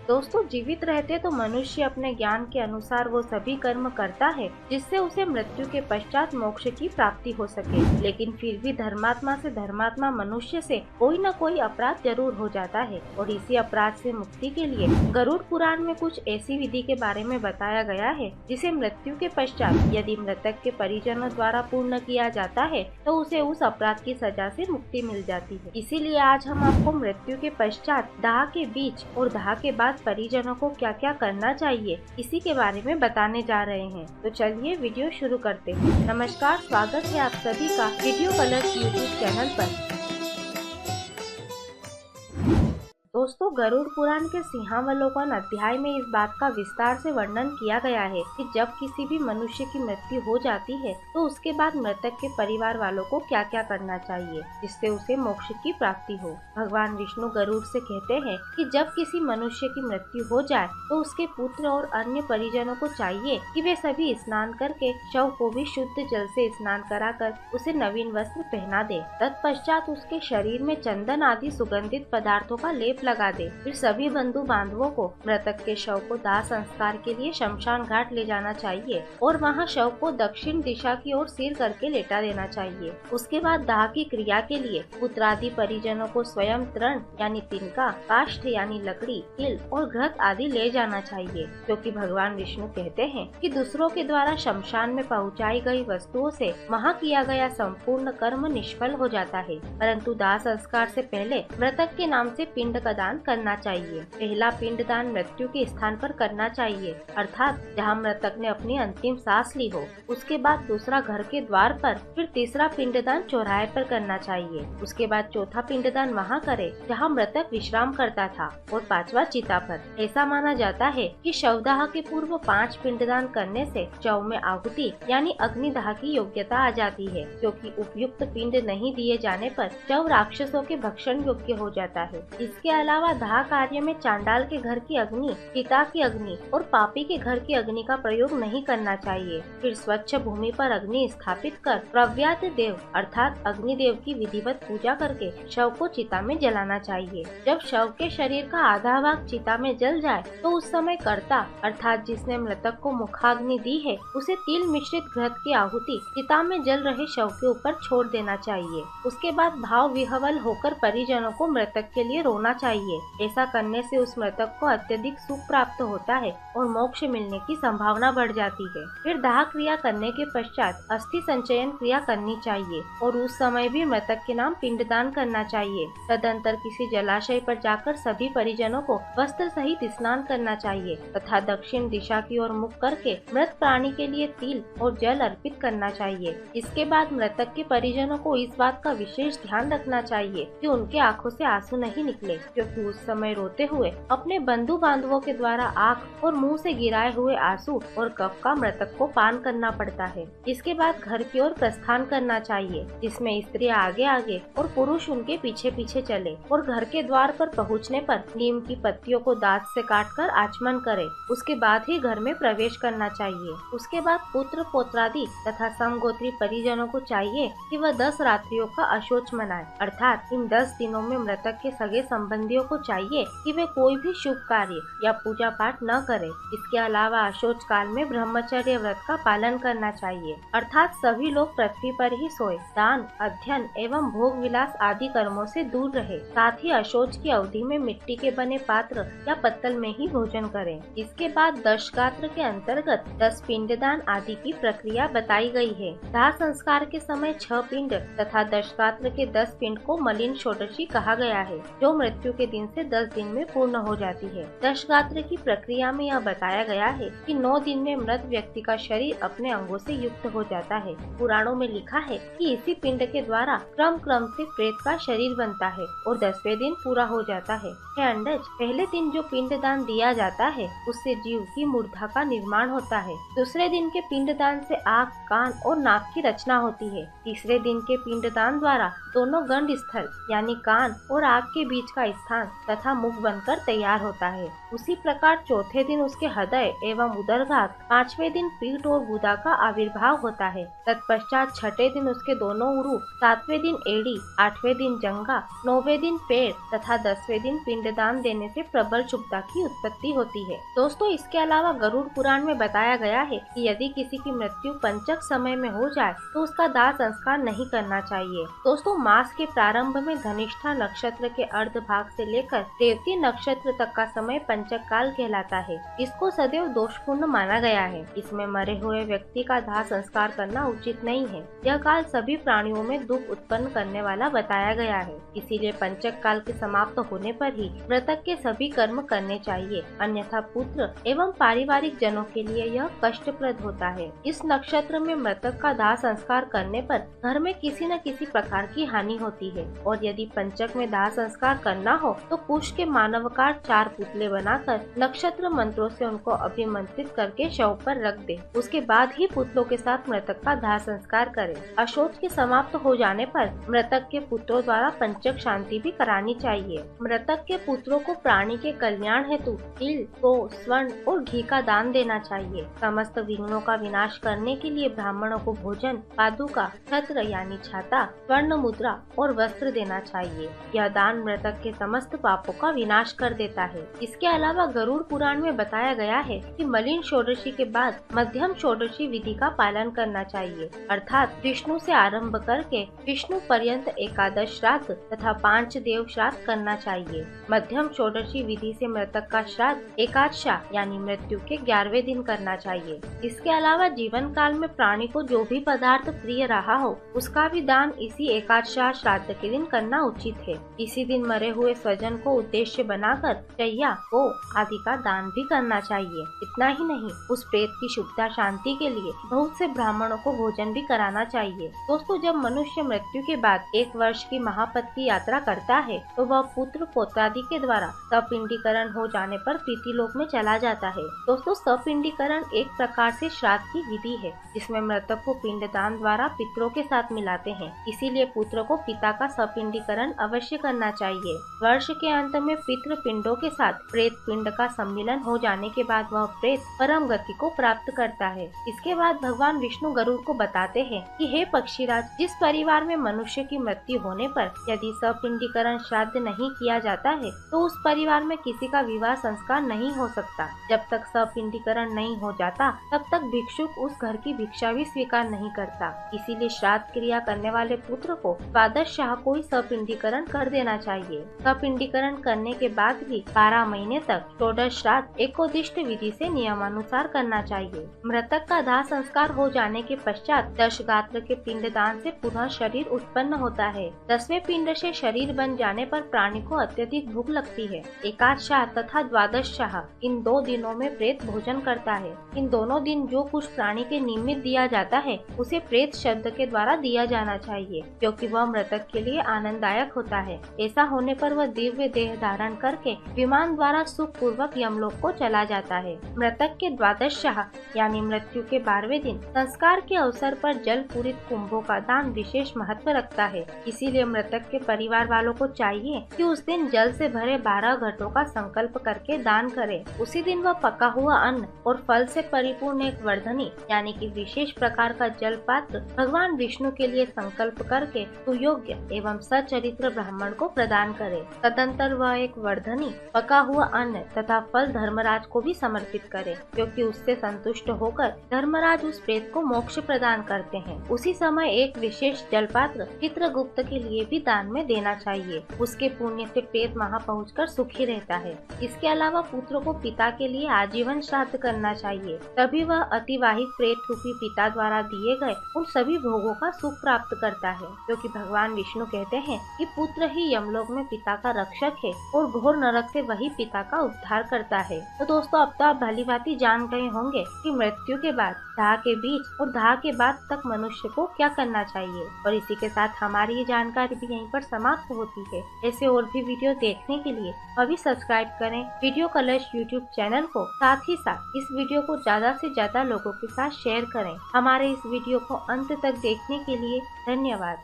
दोस्तों, जीवित रहते तो मनुष्य अपने ज्ञान के अनुसार वो सभी कर्म करता है जिससे उसे मृत्यु के पश्चात मोक्ष की प्राप्ति हो सके। लेकिन फिर भी धर्मात्मा से धर्मात्मा मनुष्य से कोई न कोई अपराध जरूर हो जाता है और इसी अपराध से मुक्ति के लिए गरुड़ पुराण में कुछ ऐसी विधि के बारे में बताया गया है जिसे मृत्यु के पश्चात यदि मृतक के परिजनों द्वारा पूर्ण किया जाता है तो उसे उस अपराध की सजा से मुक्ति मिल जाती है। इसीलिए आज हम आपको मृत्यु के पश्चात दाह के बीच और दाह के बाद परिजनों को क्या क्या करना चाहिए इसी के बारे में बताने जा रहे हैं। तो चलिए वीडियो शुरू करते हैं। नमस्कार, स्वागत है आप सभी का वीडियो कलर्स यूट्यूब चैनल पर। दोस्तों, गरुड़ पुराण के सिंहावलोकन अध्याय में इस बात का विस्तार से वर्णन किया गया है कि जब किसी भी मनुष्य की मृत्यु हो जाती है तो उसके बाद मृतक के परिवार वालों को क्या क्या करना चाहिए जिससे उसे मोक्ष की प्राप्ति हो। भगवान विष्णु गरुड़ से कहते हैं कि जब किसी मनुष्य की मृत्यु हो जाए तो उसके पुत्र और अन्य परिजनों को चाहिए कि वे सभी स्नान करके शव को भी शुद्ध जल से स्नान कराकर उसे नवीन वस्त्र पहना दे। तत्पश्चात उसके शरीर में चंदन आदि सुगंधित पदार्थों का लेप लगा दे। फिर सभी बंधु बांधवों को मृतक के शव को दाह संस्कार के लिए शमशान घाट ले जाना चाहिए और वहां शव को दक्षिण दिशा की ओर सिर करके लेटा देना चाहिए। उसके बाद दाह की क्रिया के लिए पुत्रादि परिजनों को स्वयं तृण यानी तिनका, काष्ठ यानी लकड़ी, तिल और घृत आदि ले जाना चाहिए, क्योंकि भगवान विष्णु कहते हैं कि दूसरों के द्वारा शमशान में पहुँचाई गई वस्तुओं से वहाँ किया गया संपूर्ण कर्म निष्फल हो जाता है। परंतु दाह संस्कार से पहले मृतक के नाम से पिंड का दान करना चाहिए। पहला पिंड दान मृत्यु के स्थान पर करना चाहिए, अर्थात जहाँ मृतक ने अपनी अंतिम सांस ली हो। उसके बाद दूसरा घर के द्वार पर, फिर तीसरा पिंड दान चौराहे पर करना चाहिए। उसके बाद चौथा पिंड दान वहाँ करे जहाँ मृतक विश्राम करता था और पांचवा चिता पर। ऐसा माना जाता है कि शवदाह के पूर्व 5 पिंडदान करने से शव में आहुति यानी अग्निदाह की योग्यता आ जाती है, क्योंकि उपयुक्त पिंड नहीं दिए जाने पर शव राक्षसों के भक्षण योग्य हो जाता है। इसके अलावा दाह कार्य में चांडाल के घर की अग्नि, पिता की अग्नि और पापी के घर की अग्नि का प्रयोग नहीं करना चाहिए। फिर स्वच्छ भूमि पर अग्नि स्थापित कर प्रव्यात देव अर्थात अग्निदेव की विधिवत पूजा करके शव को चिता में जलाना चाहिए। जब शव के शरीर का आधा भाग चिता में जल जाए तो उस समय कर्ता अर्थात जिसने मृतक को मुखाग्नि दी है उसे तिल मिश्रित घृत की आहुति चिता में जल रहे शव के ऊपर छोड़ देना चाहिए। उसके बाद भाव विह्वल होकर परिजनों को मृतक के लिए रोना चाहिए। ऐसा करने से उस मृतक को अत्यधिक सुख प्राप्त होता है और मोक्ष मिलने की संभावना बढ़ जाती है। फिर दाह क्रिया करने के पश्चात अस्थि संचयन क्रिया करनी चाहिए और उस समय भी मृतक के नाम पिंडदान करना चाहिए। तदंतर किसी जलाशय पर जाकर सभी परिजनों को वस्त्र सहित स्नान करना चाहिए तथा दक्षिण दिशा की ओर मुख करके मृत प्राणी के लिए तिल और जल अर्पित करना चाहिए। इसके बाद मृतक के परिजनों को इस बात का विशेष ध्यान रखना चाहिए कि उनके आंखों से आंसू नहीं निकले, क्योंकि उस समय रोते हुए अपने बंधु बांधवों के द्वारा आँख और मुंह से गिराए हुए आंसू और कफ का मृतक को पान करना पड़ता है। इसके बाद घर की ओर प्रस्थान करना चाहिए, जिसमें स्त्रियां आगे आगे और पुरुष उनके पीछे पीछे चले और घर के द्वार पर पहुँचने पर नीम की पत्तियों को दांत से काटकर आचमन करे। उसके बाद ही घर में प्रवेश करना चाहिए। उसके बाद पुत्र पौत्रादि तथा समगोत्री परिजनों को चाहिए कि वह 10 रात्रियों का अशौच मनाए, अर्थात इन 10 दिनों में मृतक के सगे संबंधियों को चाहिए कि वे कोई भी शुभ कार्य या पूजा पाठ न करें। इसके अलावा अशौच काल में ब्रह्मचर्य व्रत का पालन करना चाहिए, अर्थात सभी लोग पृथ्वी पर ही सोए, दान, अध्ययन एवं भोग विलास आदि कर्मों से दूर रहे। साथ ही अशौच की अवधि में मिट्टी के बने पात्र या पत्तल में ही भोजन करें। इसके बाद दशगात्र के अंतर्गत 10 पिंडदान आदि की प्रक्रिया बताई गई है। दाह संस्कार के समय 6 पिंड तथा दशगात्र के 10 पिंड को मलिन षोडशी कहा गया है, जो मृत्यु के दिन से 10 दिन में पूर्ण हो जाती है। दशगात्र की प्रक्रिया में यह बताया गया है कि 9 दिन में मृत व्यक्ति का शरीर अपने अंगों से युक्त हो जाता है। पुराणों में लिखा है कि इसी पिंड के द्वारा क्रम क्रम से प्रेत का शरीर बनता है और 10वें दिन पूरा हो जाता है। अंडज, पहले दिन जो पिंडदान दिया जाता है उससे जीव की मूर्धा का निर्माण होता है। दूसरे दिन के पिंडदान से आँख, कान और नाक की रचना होती है। तीसरे दिन के पिंडदान द्वारा दोनों गंड स्थल यानी कान और आग के बीच का स्थान तथा मुख बनकर तैयार होता है। उसी प्रकार चौथे दिन उसके हृदय एवं उदर भाग, 5वें दिन पीठ और गुदा का आविर्भाव होता है। तत्पश्चात छठे दिन उसके दोनों उरु, 7वें दिन एड़ी, 8वें दिन जंगा, 9वें दिन पैर तथा 10वें दिन पिंडदान देने से प्रबल शुभता की उत्पत्ति होती है। दोस्तों, इसके अलावा गरुड़ पुराण में बताया गया है कि यदि किसी की मृत्यु पंचक समय में हो जाए तो उसका दाह संस्कार नहीं करना चाहिए। दोस्तों, मास के प्रारंभ में धनिष्ठा नक्षत्र के अर्ध भाग से लेकर रेवती नक्षत्र तक का समय पंचक काल कहलाता है। इसको सदैव दोषपूर्ण माना गया है। इसमें मरे हुए व्यक्ति का दाह संस्कार करना उचित नहीं है। यह काल सभी प्राणियों में दुख उत्पन्न करने वाला बताया गया है। इसीलिए पंचक काल के समाप्त होने पर ही मृतक के सभी कर्म करने चाहिए, अन्यथा पुत्र एवं पारिवारिक जनों के लिए यह कष्टप्रद होता है। इस नक्षत्र में मृतक का दाह संस्कार करने पर घर में किसी न किसी प्रकार की हानि होती है और यदि पंचक में दाह संस्कार करना हो तो पुष्प के मानवकार 4 पुतले बनाकर नक्षत्र मंत्रों से उनको अभिमंत्रित करके शव पर रख दे। उसके बाद ही पुतलों के साथ मृतक का दाह संस्कार करे। अशोच के समाप्त हो जाने पर मृतक के पुत्रों द्वारा पंचक शांति भी करानी चाहिए। मृतक के पुत्रों को प्राणी के कल्याण हेतु तिल, गौ, स्वर्ण और घी का दान देना चाहिए। समस्त विघ्नों का विनाश करने के लिए ब्राह्मणों को भोजन, पादुका, छत्र यानी छाता, स्वर्ण मुद्रा और वस्त्र देना चाहिए। यह दान मृतक के समस्त पापों का विनाश कर देता है। इसके अलावा गरुड़ पुराण में बताया गया है कि मलिन षोडशी के बाद मध्यम षोडशी विधि का पालन करना चाहिए, अर्थात विष्णु से आरंभ करके विष्णु पर्यंत एकादश श्राद्ध तथा 5 देव श्राद्ध करना चाहिए। मध्यम षोडशी विधि से मृतक का श्राद्ध एकादशा यानी मृत्यु के 11वें दिन करना चाहिए। इसके अलावा जीवन काल में प्राणी को जो भी पदार्थ प्रिय रहा हो उसका भी दान इसी एकादशा श्राद्ध के दिन करना उचित है। इसी दिन मरे हुए स्वजन को उद्देश्य बनाकर चैया, गो आदि का दान भी करना चाहिए। इतना ही नहीं, उस प्रेत की शुभता शांति के लिए बहुत से ब्राह्मणों को भोजन भी कराना चाहिए। दोस्तों, जब मनुष्य मृत्यु के बाद 1 वर्ष की महापथ की यात्रा करता है तो वह पुत्र पोत्रादि के द्वारा सपिंडीकरण हो जाने पर प्रीतिलोक में चला जाता है। दोस्तों, सपिंडीकरण एक प्रकार से श्राद्ध की विधि है जिसमें मृतक को पिंडदान द्वारा पितरों के साथ मिलाते हैं। इसीलिए पुत्र को पिता का सपिंडीकरण अवश्य करना चाहिए। वर्ष के अंत में पितृ पिंडों के साथ प्रेत पिंड का सम्मिलन हो जाने के बाद वह प्रेत परम गति को प्राप्त करता है। इसके बाद भगवान विष्णु गरुड़ को बताते हैं कि हे पक्षीराज, जिस परिवार में मनुष्य की मृत्यु होने पर यदि सपिंडीकरण श्राद्ध नहीं किया जाता है तो उस परिवार में किसी का विवाह संस्कार नहीं हो सकता। जब तक सपिंडीकरण नहीं हो जाता तब तक भिक्षुक उस घर की भिक्षा भी स्वीकार नहीं करता। इसीलिए श्राद्ध क्रिया करने वाले पुत्र को द्वादशशाह को ही सपिंडीकरण कर देना चाहिए। सपिंडीकरण करने के बाद भी 12 महीने तक षोडश श्राद्ध एकोदिष्ट विधि से नियमानुसार करना चाहिए। मृतक का दाह संस्कार हो जाने के पश्चात 10 गात्र के पिंडदान से पुनः शरीर उत्पन्न होता है। 10वें पिंड से शरीर बन जाने पर प्राणी को अत्यधिक भूख लगती है। एकादशाह तथा द्वादशशाह इन 2 दिनों में प्रेत भोजन करता है। इन दोनों दिन जो कुछ प्राणी के निमित्त दिया जाता है उसे प्रेत शब्द के द्वारा दिया जाना चाहिए, क्योंकि वह मृतक के लिए आनंददायक होता है। ऐसा होने पर वह दिव्य देह धारण करके विमान द्वारा सुख पूर्वक यमलोक को चला जाता है। मृतक के द्वादशशाह यानी मृत्यु के 12वें दिन संस्कार के अवसर पर जल पूरित कुंभों का दान विशेष महत्व रखता है। इसीलिए मृतक के परिवार वालों को चाहिए कि उस दिन जल से भरे 12 घटों का संकल्प करके दान करे। उसी दिन वह पका हुआ अन्न और फल से परिपूर्ण एक वर्धनी यानी कि विशेष प्रकार का जल पात्र भगवान विष्णु के लिए संकल्प करके सुयोग्य एवं सचरित्र ब्राह्मण को प्रदान करे। तदंतर वह एक वर्धनी, पका हुआ अन्न तथा फल धर्मराज को भी समर्पित करे, क्योंकि उससे संतुष्ट होकर धर्मराज उस प्रेत को मोक्ष प्रदान करते हैं। उसी समय एक विशेष जलपात्र चित्रगुप्त के लिए भी दान में देना चाहिए। उसके पुण्य से प्रेत वहाँ पहुँचकर सुखी रहता है। इसके अलावा पुत्र को पिता के लिए आजीवन श्राद्ध करना चाहिए, तभी वह अतिवाहित प्रेत रूपी पिता द्वारा दिए गए उन सभी भोगों का सुख प्राप्त करता है, क्योंकि भगवान विष्णु कहते हैं कि पुत्र ही यमलोक में पिता का रक्षक है और घोर नरक से वही पिता का उद्धार करता है। तो दोस्तों, अब तो आप भलीभांति जान गए होंगे कि मृत्यु के बाद, दाह के बीच और दाह के बाद तक मनुष्य को क्या करना चाहिए। और इसी के साथ हमारी ये जानकारी भी यहीं पर समाप्त होती है। ऐसे और भी वीडियो देखने के लिए अभी सब्सक्राइब करें वीडियो कलर्स यूट्यूब चैनल को। साथ ही साथ इस वीडियो को ज्यादा से ज्यादा लोगों के साथ शेयर करें। हमारे इस वीडियो को अंत तक देखने के लिए धन्यवाद।